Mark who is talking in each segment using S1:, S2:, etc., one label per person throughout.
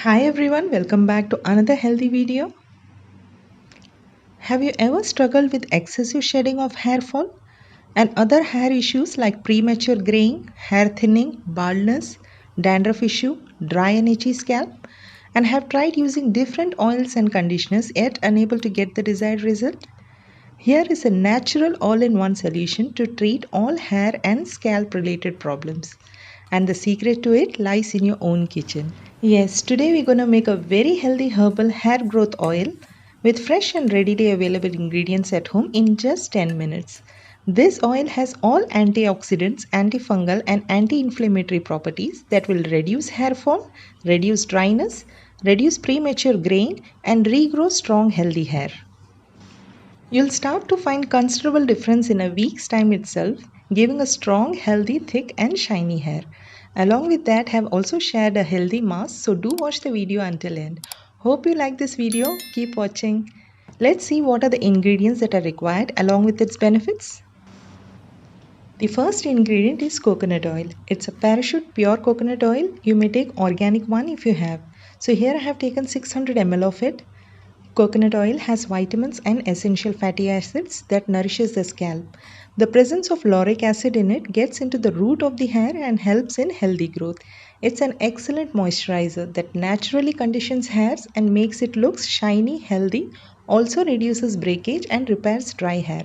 S1: Hi everyone, welcome back to another healthy video. Have you ever struggled with excessive shedding of hair fall and other hair issues like premature graying, hair thinning, baldness, dandruff issue, dry and itchy scalp, and have tried using different oils and conditioners yet unable to get the desired result? Here is a natural all-in-one solution to treat all hair and scalp related problems. And the secret to it lies in your own kitchen. Yes, today we're going to make a very healthy herbal hair growth oil with fresh and readily available ingredients at home in just 10 minutes. This oil has all antioxidants, antifungal and anti-inflammatory properties that will reduce hair fall, reduce dryness, reduce premature graying and regrow strong healthy hair. You'll start to find considerable difference in a week's time itself, giving a strong, healthy, thick and shiny hair. Along with that, have also shared a healthy mask, so do watch the video until end. Hope you like this video. Keep watching. Let's see what are the ingredients that are required along with its benefits. The first ingredient is coconut oil. It's a Parachute pure coconut oil. You may take organic one if you have. So here I have taken 600 ml of it. Coconut oil has vitamins and essential fatty acids that nourishes the scalp. The presence of lauric acid in it gets into the root of the hair and helps in healthy growth. It's an excellent moisturizer that naturally conditions hairs and makes it look shiny, healthy, also reduces breakage and repairs dry hair.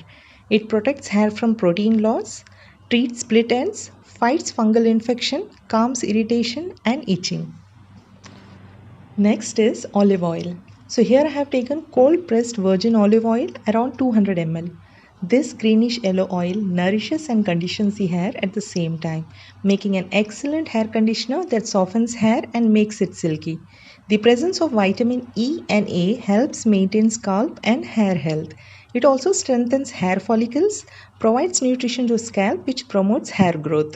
S1: It protects hair from protein loss, treats split ends, fights fungal infection, calms irritation and itching. Next is olive oil. So here I have taken cold pressed virgin olive oil around 200 ml. This greenish yellow oil nourishes and conditions the hair at the same time, making an excellent hair conditioner that softens hair and makes it silky. The presence of vitamin E and A helps maintain scalp and hair health. It also strengthens hair follicles, provides nutrition to scalp which promotes hair growth.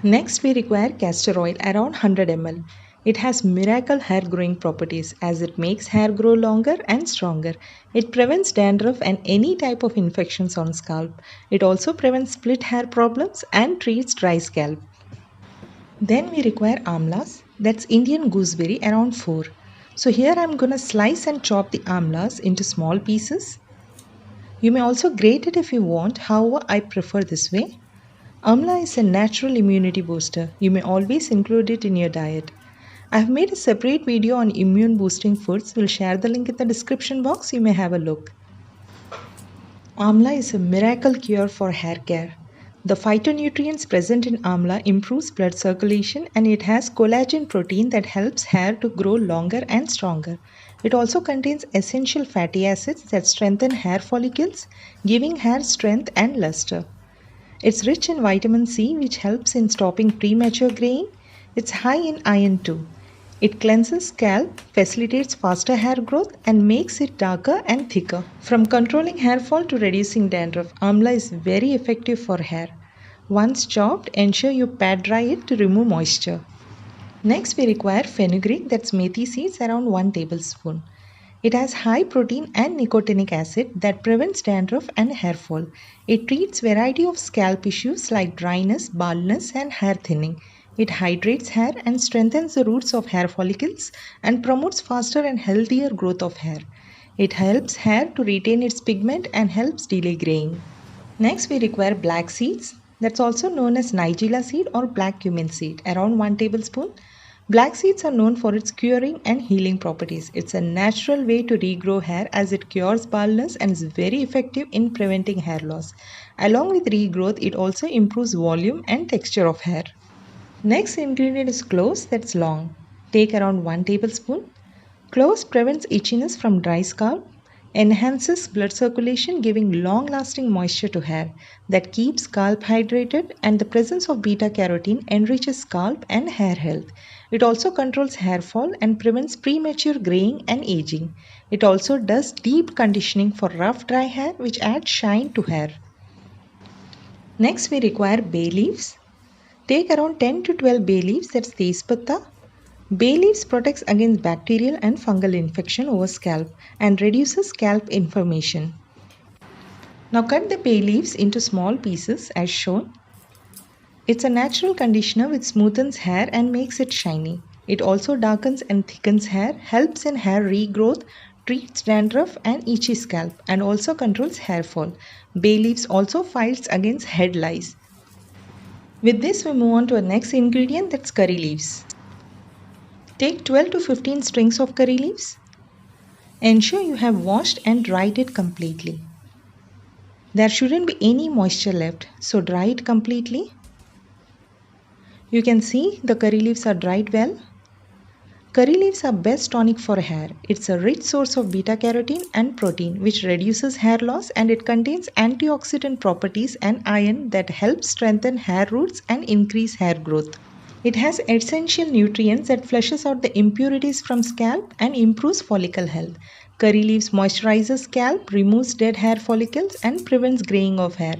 S1: Next we require castor oil around 100 ml. It has miracle hair growing properties as it makes hair grow longer and stronger. It prevents dandruff and any type of infections on scalp. It also prevents split hair problems and treats dry scalp. Then we require amlas, that's Indian gooseberry around 4. So here I'm going to slice and chop the amlas into small pieces. You may also grate it if you want, however I prefer this way. Amla is a natural immunity booster. You may always include it in your diet. I have made a separate video on immune boosting foods. We'll share the link in the description box. You may have a look. Amla is a miracle cure for hair care. The phytonutrients present in amla improves blood circulation and it has collagen protein that helps hair to grow longer and stronger. It also contains essential fatty acids that strengthen hair follicles, giving hair strength and luster. It's rich in vitamin C which helps in stopping premature graying. It's high in iron too. It cleanses scalp, facilitates faster hair growth and makes it darker and thicker. From controlling hair fall to reducing dandruff, amla is very effective for hair. Once chopped, ensure you pat dry it to remove moisture. Next we require fenugreek, that's methi seeds, around 1 tablespoon. It has high protein and nicotinic acid that prevents dandruff and hair fall. It treats variety of scalp issues like dryness, baldness and hair thinning. It hydrates hair and strengthens the roots of hair follicles and promotes faster and healthier growth of hair. It helps hair to retain its pigment and helps delay graying. Next we require black seeds, that's also known as nigella seed or black cumin seed, around 1 tablespoon. Black seeds are known for its curing and healing properties. It's a natural way to regrow hair as it cures baldness and is very effective in preventing hair loss. Along with regrowth, it also improves volume and texture of hair. Next ingredient is cloves, that's long. Take around 1 tablespoon. Cloves prevents itchiness from dry scalp, enhances blood circulation giving long-lasting moisture to hair that keeps scalp hydrated, and the presence of beta-carotene enriches scalp and hair health. It also controls hair fall and prevents premature graying and aging. It also does deep conditioning for rough dry hair which adds shine to hair. Next we require bay leaves. Take around 10 to 12 bay leaves, that's Tezpatta. Bay leaves protects against bacterial and fungal infection over scalp and reduces scalp inflammation. Now cut the bay leaves into small pieces as shown. It's a natural conditioner which smoothens hair and makes it shiny. It also darkens and thickens hair, helps in hair regrowth, treats dandruff and itchy scalp, and also controls hair fall. Bay leaves also fights against head lice. With this, we move on to our next ingredient, that's curry leaves. Take 12 to 15 strings of curry leaves. Ensure you have washed and dried it completely. There shouldn't be any moisture left, so dry it completely. You can see the curry leaves are dried well. Curry leaves are best tonic for hair. It's a rich source of beta-carotene and protein which reduces hair loss, and it contains antioxidant properties and iron that help strengthen hair roots and increase hair growth. It has essential nutrients that flushes out the impurities from scalp and improves follicle health. Curry leaves moisturizes scalp, removes dead hair follicles, and prevents graying of hair.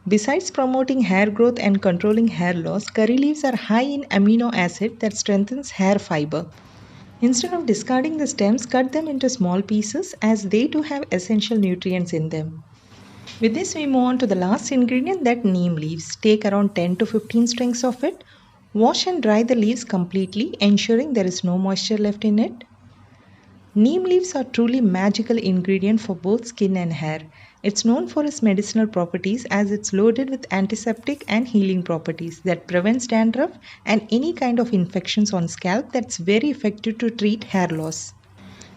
S1: Besides promoting hair growth and controlling hair loss, curry leaves are high in amino acid that strengthens hair fiber. Instead of discarding the stems, cut them into small pieces as they too have essential nutrients in them. With this, we move on to the last ingredient, that neem leaves. Take around 10 to 15 strings of it. Wash and dry the leaves completely, ensuring there is no moisture left in it. Neem leaves are truly magical ingredient for both skin and hair. It's known for its medicinal properties as it's loaded with antiseptic and healing properties that prevents dandruff and any kind of infections on scalp. That's very effective to treat hair loss.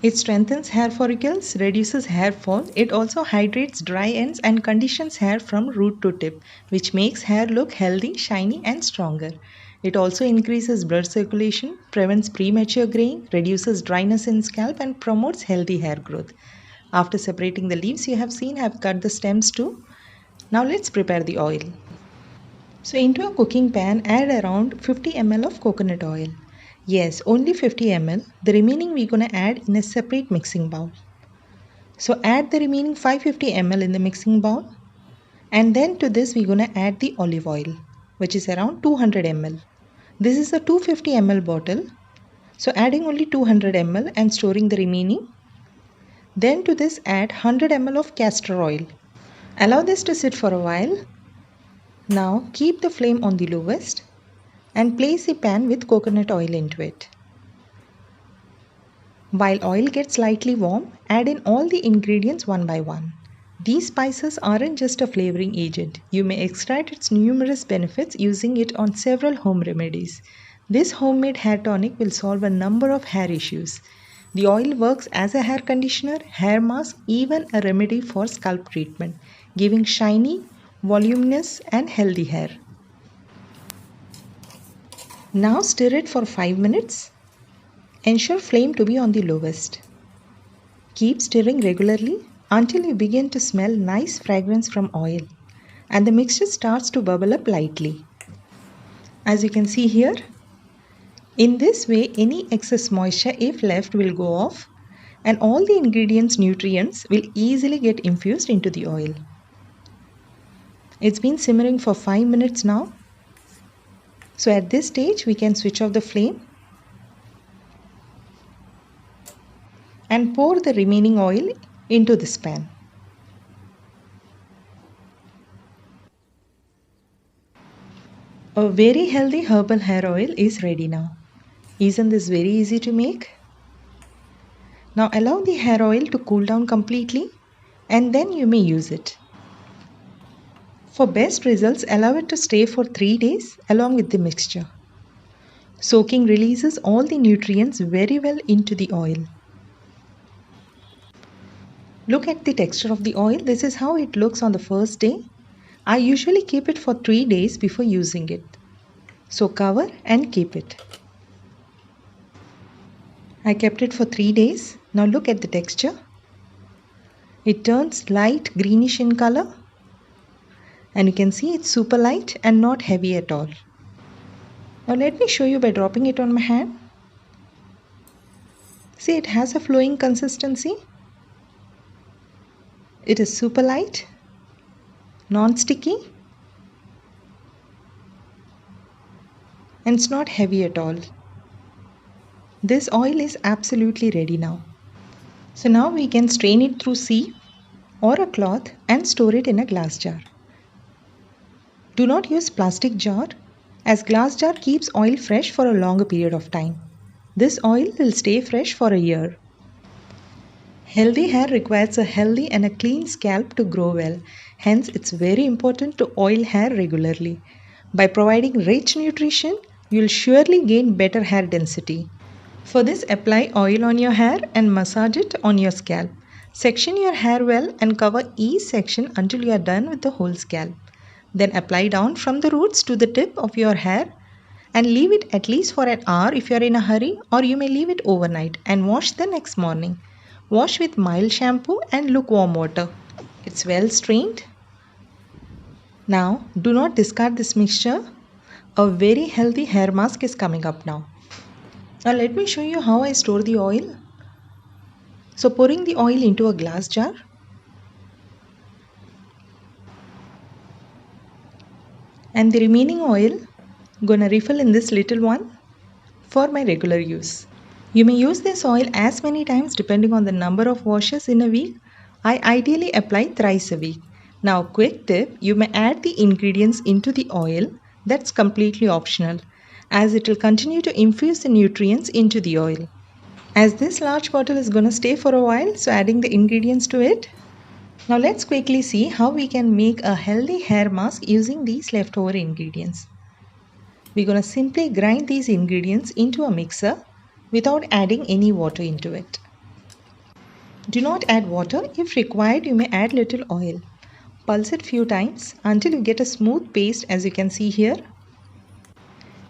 S1: It strengthens hair follicles, reduces hair fall. It also hydrates dry ends and conditions hair from root to tip, which makes hair look healthy, shiny and stronger. It also increases blood circulation, prevents premature graying, reduces dryness in scalp and promotes healthy hair growth. After separating the leaves, you have seen I have cut the stems too. Now let's prepare the oil. So into a cooking pan, add around 50 ml of coconut oil. Yes, only 50 ml. The remaining we're going to add in a separate mixing bowl. So add the remaining 550 ml in the mixing bowl. And then to this we're going to add the olive oil, which is around 200 ml. This is a 250 ml bottle. So adding only 200 ml and storing the remaining. Then to this add 100 ml of castor oil. Allow this to sit for a while. Now keep the flame on the lowest and place a pan with coconut oil into it. While oil gets slightly warm, add in all the ingredients one by one. These spices aren't just a flavoring agent. You may extract its numerous benefits using it on several home remedies. This homemade hair tonic will solve a number of hair issues. The oil works as a hair conditioner, hair mask, even a remedy for scalp treatment, giving shiny, voluminous and healthy hair. Now stir it for 5 minutes. Ensure flame to be on the lowest. Keep stirring regularly until you begin to smell nice fragrance from oil and the mixture starts to bubble up lightly. As you can see here, in this way any excess moisture if left will go off and all the ingredients nutrients will easily get infused into the oil. It's been simmering for 5 minutes now. So at this stage we can switch off the flame and pour the remaining oil into this pan. A very healthy herbal hair oil is ready now. Isn't this very easy to make? Now allow the hair oil to cool down completely and then you may use it. For best results, allow it to stay for 3 days along with the mixture. Soaking releases all the nutrients very well into the oil. Look at the texture of the oil. This is how it looks on the first day. I usually keep it for 3 days before using it. So cover and keep it. I kept it for 3 days. Now look at the texture. It turns light greenish in color. And you can see it's super light and not heavy at all. Now let me show you by dropping it on my hand. See, it has a flowing consistency. It is super light, non-sticky, and it's not heavy at all. This oil is absolutely ready now. So now we can strain it through sieve or a cloth and store it in a glass jar. Do not use plastic jar as glass jar keeps oil fresh for a longer period of time. This oil will stay fresh for a year. Healthy hair requires a healthy and a clean scalp to grow well. Hence, it's very important to oil hair regularly. By providing rich nutrition, you'll surely gain better hair density. For this, apply oil on your hair and massage it on your scalp. Section your hair well and cover each section until you are done with the whole scalp. Then apply down from the roots to the tip of your hair and leave it at least for an hour if you are in a hurry, or you may leave it overnight and wash the next morning. Wash with mild shampoo and lukewarm water. It's well strained. Now, do not discard this mixture. A very healthy hair mask is coming up now. Now, let me show you how I store the oil. So, pouring the oil into a glass jar. And the remaining oil, gonna refill in this little one for my regular use. You may use this oil as many times depending on the number of washes in a week. I ideally apply thrice a week. Now, quick tip, you may add the ingredients into the oil. That's completely optional, as it will continue to infuse the nutrients into the oil. As this large bottle is going to stay for a while, so adding the ingredients to it. Now let's quickly see how we can make a healthy hair mask using these leftover ingredients. We're going to simply grind these ingredients into a mixer without adding any water into it. Do not add water. If required, you may add little oil. Pulse it few times until you get a smooth paste, as you can see here.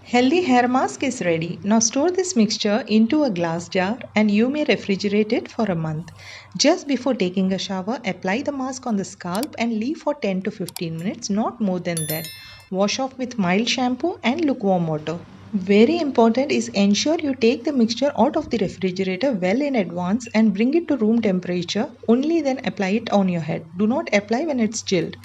S1: Healthy hair mask is ready. Now store this mixture into a glass jar and you may refrigerate it for a month. Just before taking a shower, apply the mask on the scalp and leave for 10 to 15 minutes, not more than that. Wash off with mild shampoo and lukewarm water. Very important is ensure you take the mixture out of the refrigerator well in advance and bring it to room temperature. Only then apply it on your head. Do not apply when it's chilled.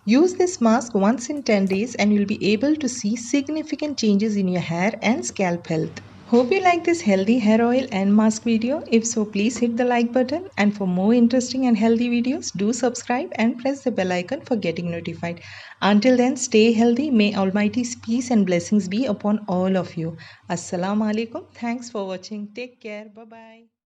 S1: Use this mask once in 10 days and you'll be able to see significant changes in your hair and scalp health. Hope you like this healthy hair oil and mask video. If so, please hit the like button, and for more interesting and healthy videos, do subscribe and press the bell icon for getting notified. Until then, stay healthy. May Almighty's peace and blessings be upon all of you. Assalamu alaikum. Thanks for watching. Take care. Bye bye.